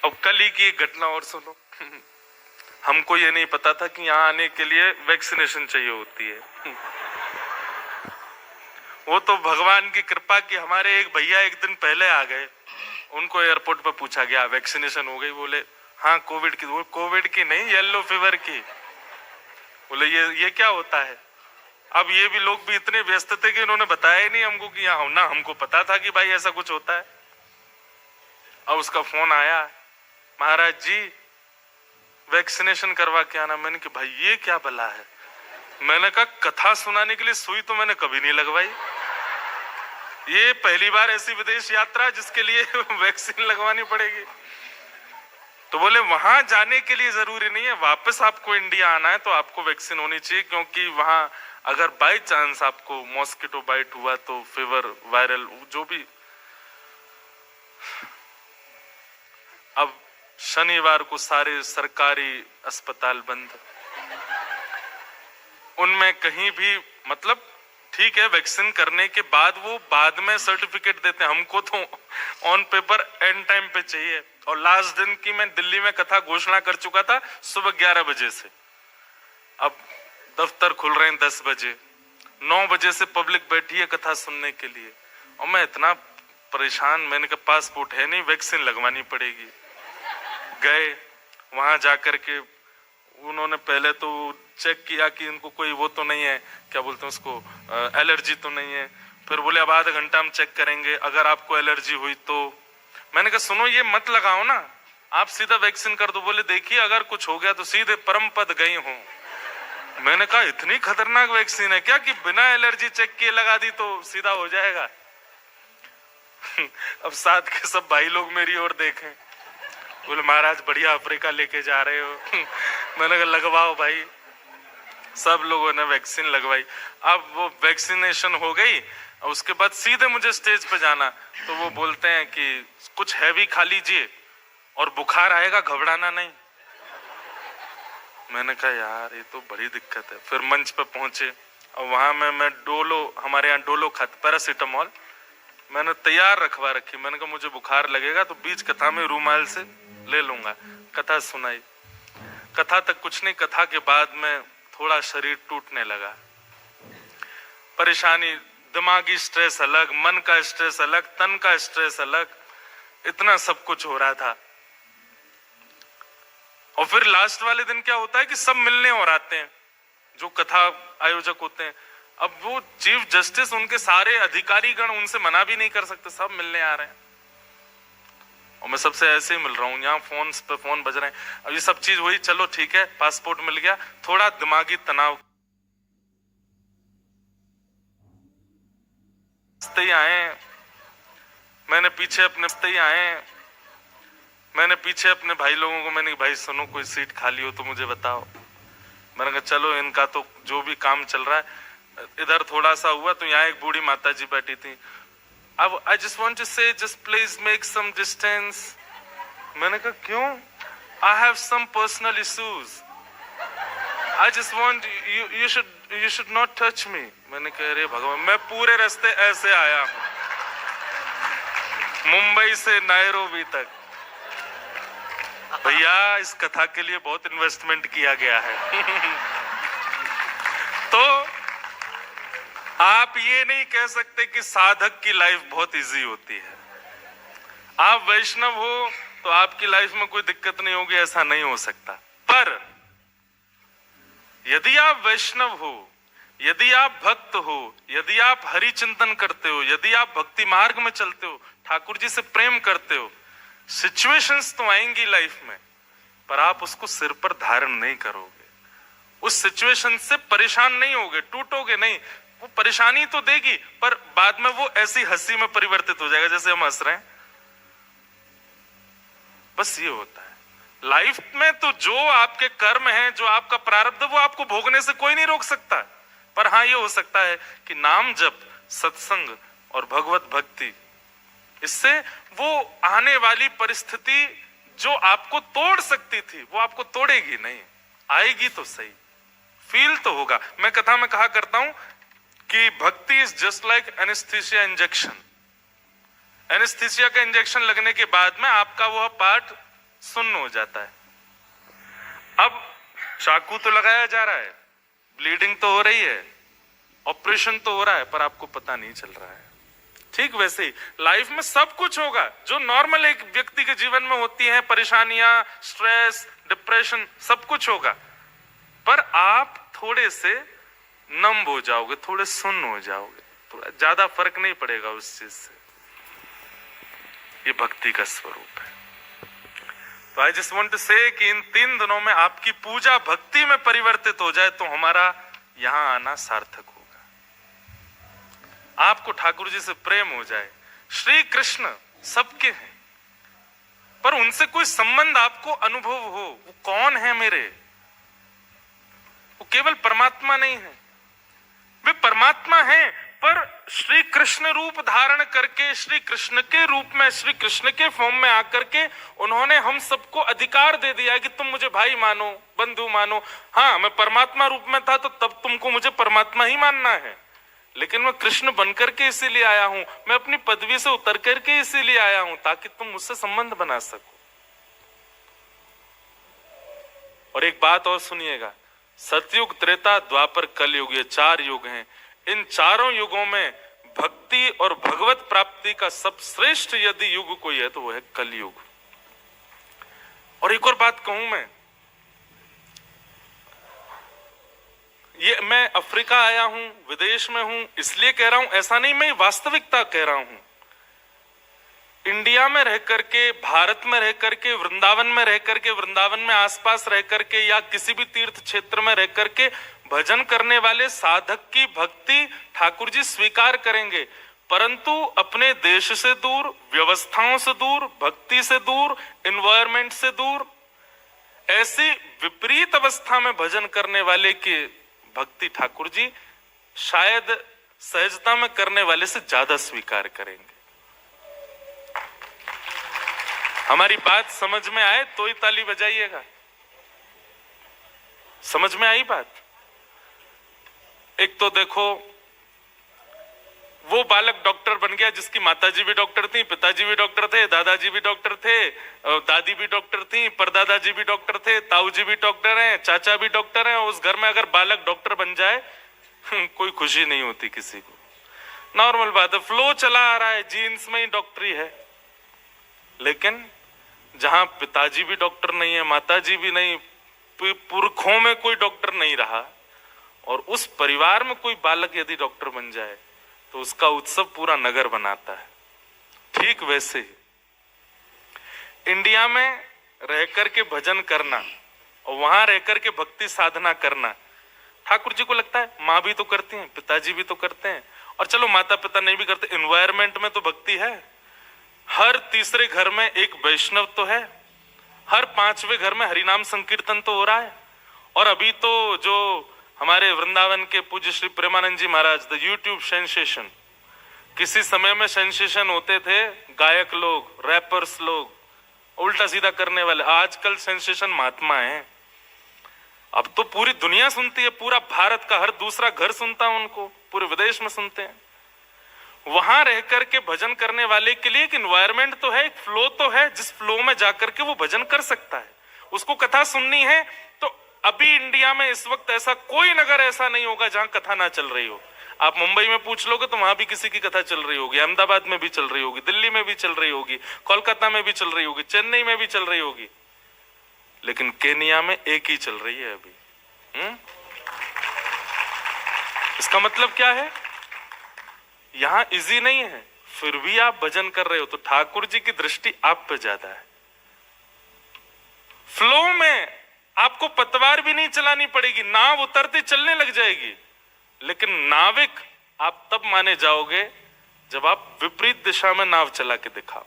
अब कल ही की एक घटना और सुनो। हमको ये नहीं पता था कि यहाँ आने के लिए वैक्सीनेशन चाहिए होती है। वो तो भगवान की कृपा की हमारे एक भैया एक दिन पहले आ गए। उनको एयरपोर्ट पर पूछा गया वैक्सीनेशन हो गई? बोले हाँ कोविड की। वो कोविड की नहीं, येलो फीवर की। बोले ये क्या होता है? अब ये भी लोग भी इतने व्यस्त थे कि इन्होंने बताया ही नहीं हमको कि यहाँ ना हमको पता था कि भाई ऐसा कुछ होता है। अब उसका फोन आया, महाराज जी वैक्सीनेशन करवा के आना। मैंने कहा भाई ये क्या भला है? मैंने कहा कथा सुनाने के लिए सुई तो मैंने कभी नहीं लगवाई, ये पहली बार ऐसी विदेश यात्रा जिसके लिए वैक्सीन लगवानी पड़ेगी। तो बोले वहां जाने के लिए जरूरी नहीं है, वापस आपको इंडिया आना है तो आपको वैक्सीन होनी चाहिए, क्योंकि वहां अगर बाई चांस आपको मॉस्किटो बाइट हुआ तो फीवर वायरल जो भी। अब शनिवार को सारे सरकारी अस्पताल बंद, उनमें कहीं भी मतलब ठीक है वैक्सीन करने के बाद वो बाद में सर्टिफिकेट देते हैं, हमको तो ऑन पेपर एंड टाइम पे चाहिए। और लास्ट दिन की मैं दिल्ली में कथा घोषणा कर चुका था सुबह 11 बजे से। अब दफ्तर खुल रहे हैं 10 बजे, 9 बजे से पब्लिक बैठी है कथा सुनने के लिए, और मैं इतना परेशान। मैंने कहा पासपोर्ट है नहीं, वैक्सीन लगवानी पड़ेगी। गए वहां जाकर के उन्होंने पहले तो चेक किया कि इनको कोई वो तो नहीं है, क्या बोलते हैं उसको, एलर्जी तो नहीं है। फिर बोले अब आधा घंटा हम चेक करेंगे, अगर आपको एलर्जी हुई तो। मैंने कहा सुनो ये मत लगाओ ना, आप सीधा वैक्सीन कर दो। बोले देखिए अगर कुछ हो गया तो सीधे परम पद गई हूं। मैंने कहा इतनी खतरनाक वैक्सीन है क्या कि बिना एलर्जी चेक किए लगा दी तो सीधा हो जाएगा? अब साथ के सब भाई लोग मेरी ओर देखें, बोले महाराज बढ़िया अफ्रीका लेके जा रहे हो। मैंने कहा लगवाओ भाई। सब लोगों ने वैक्सीन लगवाई। अब वो वैक्सीनेशन हो गई, और उसके बाद सीधे मुझे स्टेज पे जाना, तो वो बोलते हैं कि कुछ हैवी खा लीजिए और बुखार आएगा, घबराना नहीं। मैंने कहा यार ये तो बड़ी दिक्कत है। फिर मंच पे पहुंचे और वहां मैं डोलो, हमारे यहाँ डोलो खाते, पैरासीटामोल मैंने तैयार रखवा रखी। मैंने कहा मुझे बुखार लगेगा तो बीच कथा में रूमाल से ले लूंगा। कथा सुनाई, कथा तक कुछ नहीं, कथा के बाद में थोड़ा शरीर टूटने लगा। परेशानी, दिमागी स्ट्रेस अलग, मन का स्ट्रेस अलग, तन का स्ट्रेस अलग, इतना सब कुछ हो रहा था। और फिर लास्ट वाले दिन क्या होता है कि सब मिलने और आते हैं जो कथा आयोजक होते हैं। अब वो चीफ जस्टिस, उनके सारे अधिकारी गण, उनसे मना भी नहीं कर सकते, सब मिलने आ रहे हैं। और मैं सबसे ऐसे ही मिल रहा हूँ, यहाँ फोन पे फोन बज रहे हैं। अब ये सब चीज हुई, चलो ठीक है पासपोर्ट मिल गया, थोड़ा दिमागी तनाव आए। मैंने पीछे अपने भाई लोगों को, मैंने भाई सुनो कोई सीट खाली हो तो मुझे बताओ। मैंने कहा चलो इनका तो जो भी काम चल रहा है। इधर थोड़ा सा हुआ तो यहाँ एक बूढ़ी माता जी बैठी थी। अब I just want to say just please make some distance. मैंने कहा क्यों? I have some personal issues, I just want you should not touch me. मैंने कहा अरे भगवान, मैं पूरे रास्ते ऐसे आया हूं मुंबई से नायरोबी तक। भैया इस कथा के लिए बहुत इन्वेस्टमेंट किया गया है। तो आप ये नहीं कह सकते कि साधक की लाइफ बहुत इजी होती है। आप वैष्णव हो तो आपकी लाइफ में कोई दिक्कत नहीं होगी, ऐसा नहीं हो सकता। पर यदि आप वैष्णव हो, यदि आप भक्त हो, यदि आप हरि चिंतन करते हो, यदि आप भक्ति मार्ग में चलते हो, ठाकुर जी से प्रेम करते हो, सिचुएशंस तो आएंगी लाइफ में, पर आप उसको सिर पर धारण नहीं करोगे। उस सिचुएशन से परेशान नहीं होगे, टूटोगे नहीं। वो परेशानी तो देगी, पर बाद में वो ऐसी हंसी में परिवर्तित हो जाएगा जैसे हम हंस रहे हैं। बस ये होता है लाइफ में। तो जो आपके कर्म हैं, जो आपका प्रारब्ध, वो आपको भोगने से कोई नहीं रोक सकता। पर हाँ ये हो सकता है कि नाम जप, सत्संग और भगवत भक्ति, इससे वो आने वाली परिस्थिति जो आपको तोड़ सकती थी वो आपको तोड़ेगी नहीं। आएगी तो सही, फील तो होगा। मैं कथा में कहा करता हूं कि भक्ति is just like anaesthesia injection. Anaesthesia का इंजेक्शन लगने के बाद में आपका वह पार्ट सुन्न हो जाता है। अब चाकू तो लगाया जा रहा है, ब्लीडिंग तो हो रही है, ऑपरेशन तो हो रहा है, पर आपको पता नहीं चल रहा है। ठीक वैसे ही लाइफ में सब कुछ होगा जो नॉर्मल एक व्यक्ति के जीवन में होती है, परेशानियां, स्ट्रेस, डिप्रेशन, सब कुछ होगा, पर आप थोड़े से नम हो जाओगे, थोड़े सुन्न हो जाओगे, थोड़ा ज्यादा फर्क नहीं पड़ेगा उस चीज से। ये भक्ति का स्वरूप है। तो आई जस्ट वांट टू से कि इन 3 दिनों में आपकी पूजा भक्ति में परिवर्तित हो जाए तो हमारा यहां आना सार्थक होगा। आपको ठाकुर जी से प्रेम हो जाए। श्री कृष्ण सबके हैं, पर उनसे कोई संबंध आपको अनुभव हो, वो कौन है मेरे, वो केवल परमात्मा नहीं है, वे परमात्मा हैं, पर श्री कृष्ण रूप धारण करके, श्री कृष्ण के रूप में, श्री कृष्ण के फॉर्म में आकर के उन्होंने हम सबको अधिकार दे दिया है कि तुम मुझे भाई मानो, बंधु मानो। हाँ, मैं परमात्मा रूप में था तो तब तुमको मुझे परमात्मा ही मानना है, लेकिन मैं कृष्ण बनकर के इसीलिए आया हूं, मैं अपनी पदवी से उतर करके इसीलिए आया हूं ताकि तुम मुझसे संबंध बना सको। और एक बात और सुनिएगा, सतयुग, त्रेता, द्वापर, कलयुग, ये 4 युग हैं। इन चारों युगों में भक्ति और भगवत प्राप्ति का सबश्रेष्ठ यदि युग कोई है तो वो है कलयुग। और एक और बात कहूं मैं अफ्रीका आया हूं, विदेश में हूं, इसलिए कह रहा हूं, ऐसा नहीं, मैं वास्तविकता कह रहा हूं। इंडिया में रह करके, भारत में रह करके, वृंदावन में रह करके, वृंदावन में आसपास रह करके, या किसी भी तीर्थ क्षेत्र में रह करके भजन करने वाले साधक की भक्ति ठाकुर जी स्वीकार करेंगे, परंतु अपने देश से दूर, व्यवस्थाओं से दूर, भक्ति से दूर, एनवायरमेंट से दूर, ऐसी विपरीत अवस्था में भजन करने वाले की भक्ति ठाकुर जी शायद सहजता में करने वाले से ज्यादा स्वीकार करेंगे। हमारी बात समझ में आए तो ही ताली बजाइएगा। समझ में आई बात? एक तो देखो, वो बालक डॉक्टर बन गया जिसकी माताजी भी डॉक्टर थी, पिताजी भी डॉक्टर थे, दादाजी भी डॉक्टर थे, दादी भी डॉक्टर थी, परदादाजी भी डॉक्टर थे, ताऊ जी भी डॉक्टर हैं, चाचा भी डॉक्टर हैं। उस घर में अगर बालक डॉक्टर बन जाए कोई खुशी नहीं होती किसी को। नॉर्मल बात है, फ्लो चला आ रहा है, जीन्स में ही डॉक्टरी है। लेकिन जहां पिताजी भी डॉक्टर नहीं है, माताजी भी नहीं, पुरखों में कोई डॉक्टर नहीं रहा, और उस परिवार में कोई बालक यदि डॉक्टर बन जाए तो उसका उत्सव पूरा नगर बनाता है। ठीक वैसे ही इंडिया में रह करके भजन करना और वहां रह करके भक्ति साधना करना, ठाकुर जी को लगता है माँ भी तो करती हैं, पिताजी भी तो करते हैं, और चलो माता पिता नहीं भी करते, एनवायरमेंट में तो भक्ति है। हर तीसरे घर में एक वैष्णव तो है, हर 5वें घर में हरिनाम संकीर्तन तो हो रहा है। और अभी तो जो हमारे वृंदावन के पूज्य श्री प्रेमानंद जी महाराज, द यूट्यूब सेंसेशन, किसी समय में सेंसेशन होते थे गायक लोग, रैपर्स लोग, उल्टा सीधा करने वाले, आजकल सेंसेशन महात्मा हैं। अब तो पूरी दुनिया सुनती है, पूरा भारत का हर दूसरा घर सुनता है उनको, पूरे विदेश में सुनते हैं। वहां रह करके भजन करने वाले के लिए एक एनवायरमेंट तो है, एक फ्लो तो है, जिस फ्लो में जाकर के वो भजन कर सकता है। उसको कथा सुननी है तो अभी इंडिया में इस वक्त ऐसा कोई नगर ऐसा नहीं होगा जहां कथा ना चल रही हो। आप मुंबई में पूछ लोगे तो वहां भी किसी की कथा चल रही होगी, अहमदाबाद में भी चल रही होगी, दिल्ली में भी चल रही होगी, कोलकाता में भी चल रही होगी, चेन्नई में भी चल रही होगी, लेकिन केनिया में एक ही चल रही है अभी। इसका मतलब क्या है? यहां इजी नहीं है, फिर भी आप भजन कर रहे हो तो ठाकुर जी की दृष्टि आप पे ज्यादा है। फ्लो में आपको पतवार भी नहीं चलानी पड़ेगी, नाव उतरते चलने लग जाएगी, लेकिन नाविक आप तब माने जाओगे जब आप विपरीत दिशा में नाव चला के दिखाओ।